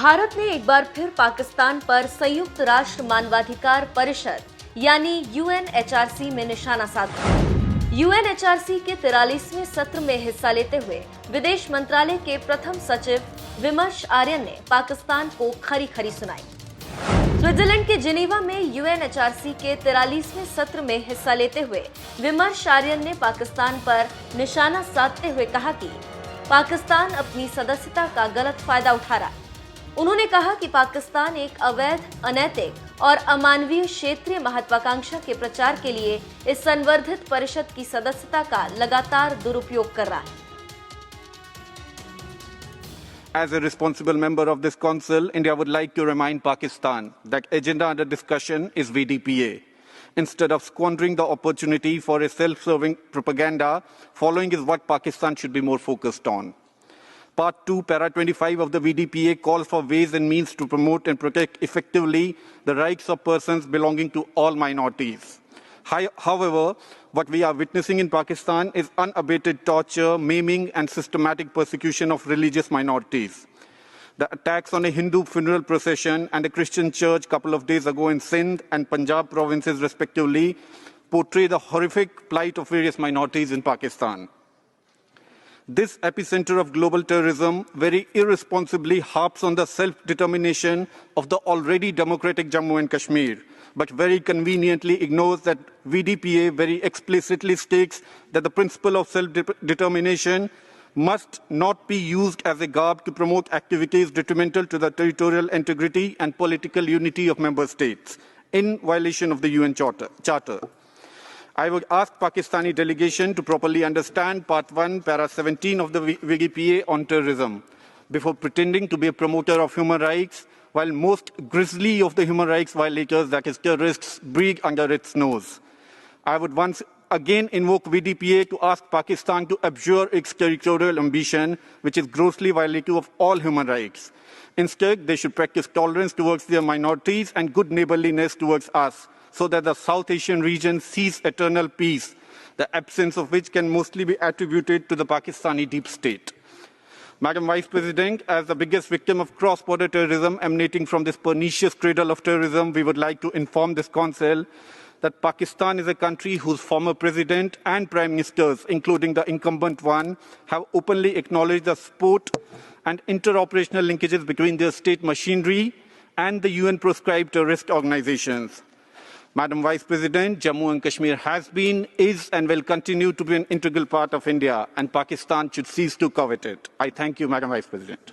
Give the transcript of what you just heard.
भारत ने एक बार फिर पाकिस्तान पर संयुक्त राष्ट्र मानवाधिकार परिषद यानी यूएनएचआरसी में निशाना साधा। यूएनएचआरसी के 43वें सत्र में हिस्सा लेते हुए विदेश मंत्रालय के प्रथम सचिव विमर्श आर्यन ने पाकिस्तान को खरी खरी सुनाई। स्विट्जरलैंड के जिनेवा में यूएनएचआरसी के 43वें सत्र में हिस्सा लेते हुए विमर्श आर्यन ने पाकिस्तान पर निशाना साधते हुए कहा कि पाकिस्तान अपनी सदस्यता का गलत फायदा उठा रहा है। उन्होंने कहा कि पाकिस्तान एक अवैध, अनैतिक और अमानवीय क्षेत्रीय महत्वाकांक्षा के प्रचार के लिए इस संवर्धित परिषद की सदस्यता का लगातार दुरुपयोग कर रहा है। As a responsible member of this council, India would like to remind Pakistan that agenda under discussion is VDPA. Instead of squandering the opportunity for a self-serving propaganda, following is what Pakistan should be more focused on. Part 2, Para 25 of the VDPA calls for ways and means to promote and protect effectively the rights of persons belonging to all minorities. However, what we are witnessing in Pakistan is unabated torture, maiming, and systematic persecution of religious minorities. The attacks on a Hindu funeral procession and a Christian church a couple of days ago in Sindh and Punjab provinces, respectively, portray the horrific plight of various minorities in Pakistan. This epicenter of global terrorism very irresponsibly harps on the self-determination of the already democratic Jammu and Kashmir, but very conveniently ignores that VDPA very explicitly states that the principle of self-determination must not be used as a garb to promote activities detrimental to the territorial integrity and political unity of member states, in violation of the UN Charter. I would ask Pakistani delegation to properly understand Part 1, Para 17 of the VDPA on terrorism, before pretending to be a promoter of human rights, while most grisly of the human rights violators, that is terrorists, breathe under its nose. I would once again invoke VDPA to ask Pakistan to abjure its territorial ambition, which is grossly violative of all human rights. Instead, they should practice tolerance towards their minorities and good neighborliness towards us, so that the South Asian region sees eternal peace, the absence of which can mostly be attributed to the Pakistani deep state. Madam Vice President, as the biggest victim of cross-border terrorism emanating from this pernicious cradle of terrorism, we would like to inform this Council that Pakistan is a country whose former president and prime ministers, including the incumbent one, have openly acknowledged the support and interoperational linkages between their state machinery and the UN-proscribed terrorist organizations. Madam Vice President, Jammu and Kashmir has been, is and will continue to be an integral part of India, and Pakistan should cease to covet it. I thank you, Madam Vice President.